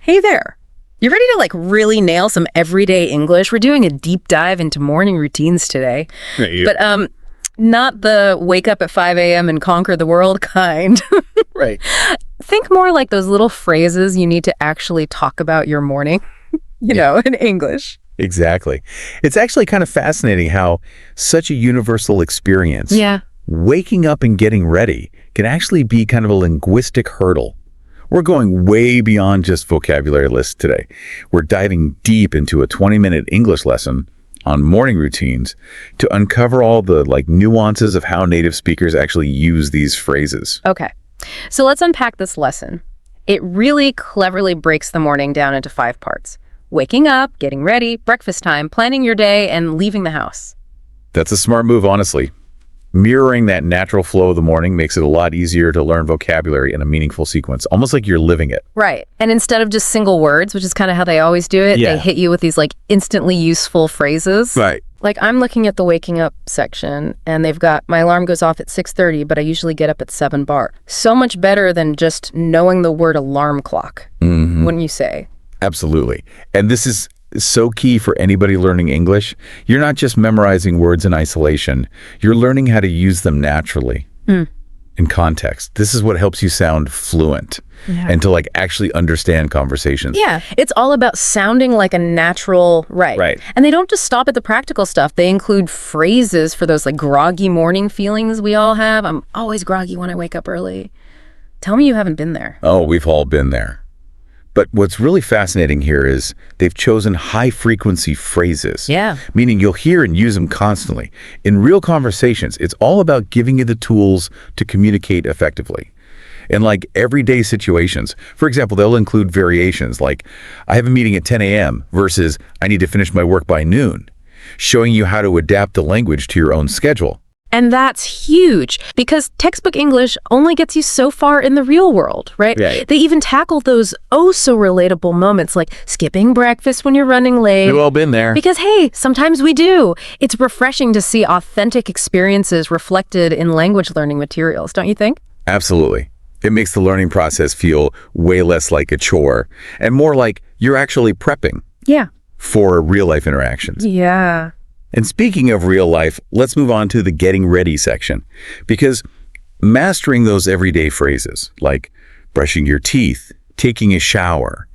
Hey there. You ready to like really nail some everyday English? We're doing a deep dive into morning routines today. But not the wake up at 5 a.m. and conquer the world kind. Right. Think more like those little phrases you need to actually talk about your morning, you know, in English. Exactly. It's actually kind of fascinating how such a universal experience, waking up and getting ready, can actually be kind of a linguistic hurdle. We're going way beyond just vocabulary lists today. We're diving deep into a 20-minute English lesson on morning routines to uncover all the nuances of how native speakers actually use these phrases. Okay, so let's unpack this lesson. It really cleverly breaks the morning down into 5 parts. Waking up, getting ready, breakfast time, planning your day, and leaving the house. That's a smart move, honestly. Mirroring that natural flow of the morning makes it a lot easier to learn vocabulary in a meaningful sequence, almost like you're living it. Right. And instead of just single words, which is kind of how they always do it, they hit you with these instantly useful phrases. Right. Like I'm looking at the waking up section and they've got my alarm goes off at 6:30, but I usually get up at 7 bar. So much better than just knowing the word alarm clock, wouldn't you say? Absolutely. And this is so key for anybody learning English. You're not just memorizing words in isolation. You're learning how to use them naturally in context. This is what helps you sound fluent and to actually understand conversations. Yeah, it's all about sounding like a natural, right. And they don't just stop at the practical stuff. They include phrases for those groggy morning feelings we all have. I'm always groggy when I wake up early. Tell me you haven't been there. Oh, we've all been there. But what's really fascinating here is they've chosen high-frequency phrases, meaning you'll hear and use them constantly. In real conversations, it's all about giving you the tools to communicate effectively. In everyday situations, for example, they'll include variations like, I have a meeting at 10 a.m. versus I need to finish my work by noon, showing you how to adapt the language to your own schedule. And that's huge because textbook English only gets you so far in the real world, right? They even tackle those oh-so-relatable moments like skipping breakfast when you're running late. We've all been there. Because, hey, sometimes we do. It's refreshing to see authentic experiences reflected in language learning materials, don't you think? Absolutely. It makes the learning process feel way less like a chore and more like you're actually prepping for real-life interactions. Yeah. And speaking of real life, let's move on to the getting ready section, because mastering those everyday phrases like brushing your teeth, taking a shower,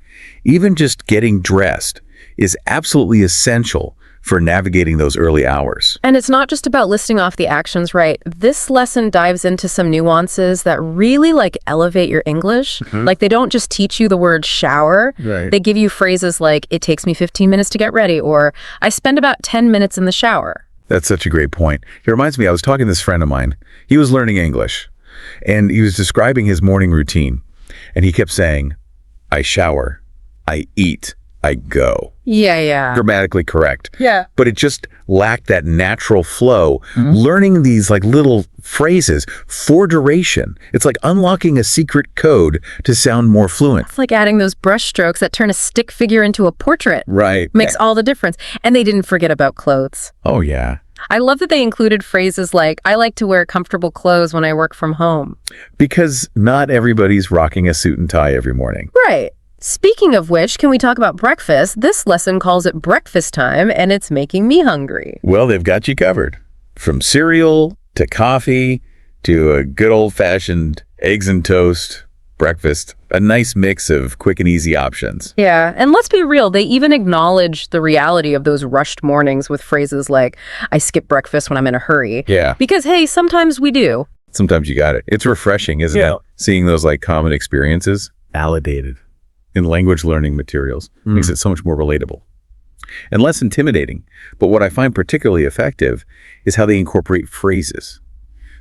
even just getting dressed is absolutely essential for navigating those early hours. And it's not just about listing off the actions, right? This lesson dives into some nuances that really elevate your English. They don't just teach you the word shower. They give you phrases like, it takes me 15 minutes to get ready, or I spend about 10 minutes in the shower. That's such a great point. It reminds me, I was talking to this friend of mine. He was learning English, and he was describing his morning routine. And he kept saying, I shower, I eat, I go. Yeah. Grammatically correct. Yeah. But it just lacked that natural flow. Learning these little phrases for duration. It's like unlocking a secret code to sound more fluent. It's like adding those brush strokes that turn a stick figure into a portrait. Right. Makes all the difference. And they didn't forget about clothes. Oh, yeah. I love that they included phrases like, I like to wear comfortable clothes when I work from home. Because not everybody's rocking a suit and tie every morning. Right. Speaking of which, can we talk about breakfast? This lesson calls it breakfast time, and it's making me hungry. Well, they've got you covered. From cereal to coffee to a good old-fashioned eggs and toast breakfast. A nice mix of quick and easy options. Yeah, and let's be real, they even acknowledge the reality of those rushed mornings with phrases like, I skip breakfast when I'm in a hurry. Yeah. Because, hey, sometimes we do. Sometimes you got it. It's refreshing, isn't it? Seeing those common experiences validated in language learning materials makes it so much more relatable and less intimidating. But what I find particularly effective is how they incorporate phrases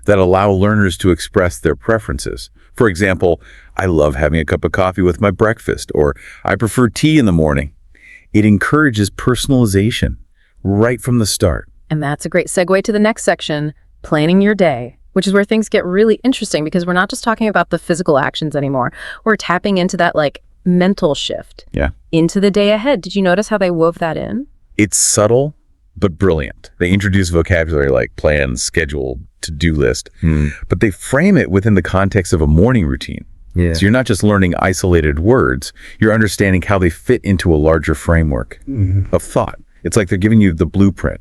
that allow learners to express their preferences. For example, I love having a cup of coffee with my breakfast, or I prefer tea in the morning. It encourages personalization right from the start. And that's a great segue to the next section, planning your day, which is where things get really interesting because we're not just talking about the physical actions anymore. We're tapping into that mental shift into the day ahead. Did you notice how they wove that in? It's subtle, but brilliant. They introduce vocabulary like plan, schedule, to-do list, but they frame it within the context of a morning routine. So you're not just learning isolated words, you're understanding how they fit into a larger framework of thought. It's like they're giving you the blueprint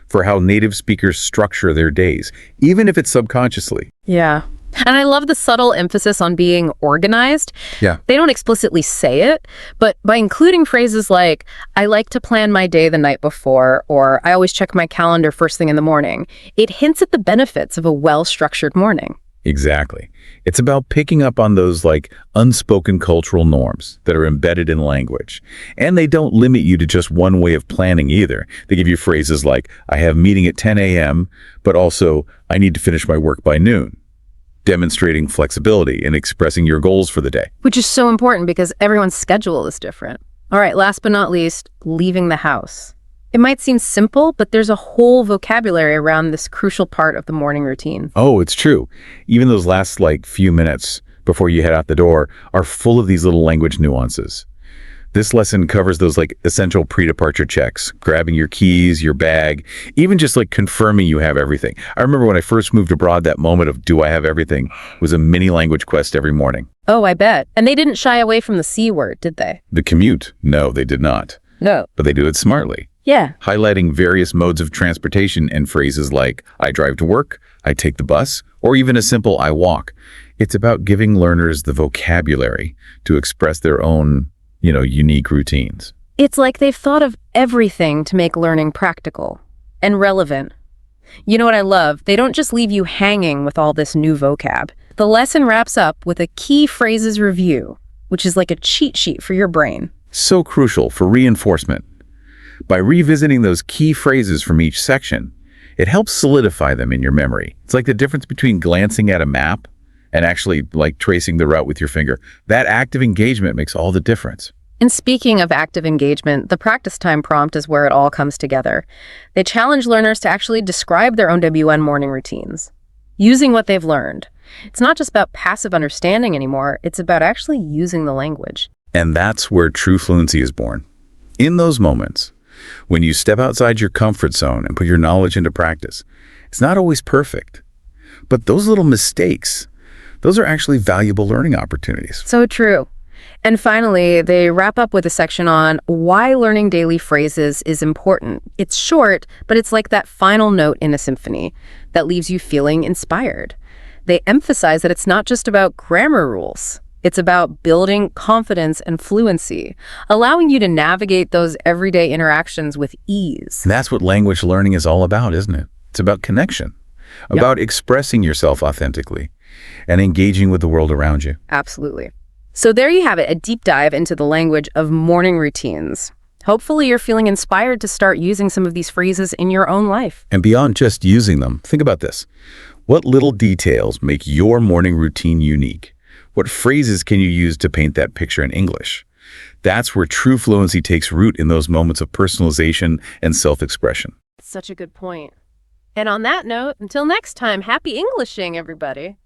for how native speakers structure their days, even if it's subconsciously. Yeah. And I love the subtle emphasis on being organized. Yeah. They don't explicitly say it, but by including phrases like, I like to plan my day the night before, or I always check my calendar first thing in the morning, it hints at the benefits of a well-structured morning. Exactly. It's about picking up on those like unspoken cultural norms that are embedded in language. And they don't limit you to just one way of planning either. They give you phrases like, I have a meeting at 10 a.m., but also I need to finish my work by noon, demonstrating flexibility and expressing your goals for the day. Which is so important because everyone's schedule is different. All right, last but not least, leaving the house. It might seem simple, but there's a whole vocabulary around this crucial part of the morning routine. Oh, it's true. Even those last like few minutes before you head out the door are full of these little language nuances. This lesson covers those like essential pre-departure checks, grabbing your keys, your bag, even just like confirming you have everything. I remember when I first moved abroad, that moment of do I have everything was a mini language quest every morning. Oh, I bet. And they didn't shy away from the C word, did they? The commute? No, they did not. No. But they do it smartly. Yeah. Highlighting various modes of transportation and phrases like, I drive to work, I take the bus, or even a simple I walk. It's about giving learners the vocabulary to express their own, unique routines. It's like they've thought of everything to make learning practical and relevant. You know what I love? They don't just leave you hanging with all this new vocab. The lesson wraps up with a key phrases review, which is like a cheat sheet for your brain. So crucial for reinforcement. By revisiting those key phrases from each section, it helps solidify them in your memory. It's like the difference between glancing at a map and actually like tracing the route with your finger. That active engagement makes all the difference. And speaking of active engagement, the practice time prompt is where it all comes together. They challenge learners to actually describe their own WN morning routines, using what they've learned. It's not just about passive understanding anymore, it's about actually using the language. And that's where true fluency is born. In those moments, when you step outside your comfort zone and put your knowledge into practice, it's not always perfect. But those little mistakes, those are actually valuable learning opportunities. So true. And finally, they wrap up with a section on why learning daily phrases is important. It's short, but it's like that final note in a symphony that leaves you feeling inspired. They emphasize that it's not just about grammar rules. It's about building confidence and fluency, allowing you to navigate those everyday interactions with ease. And that's what language learning is all about, isn't it? It's about connection, about expressing yourself authentically and engaging with the world around you. Absolutely. So there you have it, a deep dive into the language of morning routines. Hopefully you're feeling inspired to start using some of these phrases in your own life. And beyond just using them, think about this. What little details make your morning routine unique? What phrases can you use to paint that picture in English? That's where true fluency takes root, in those moments of personalization and self-expression. Such a good point. And on that note, until next time, happy Englishing, everybody.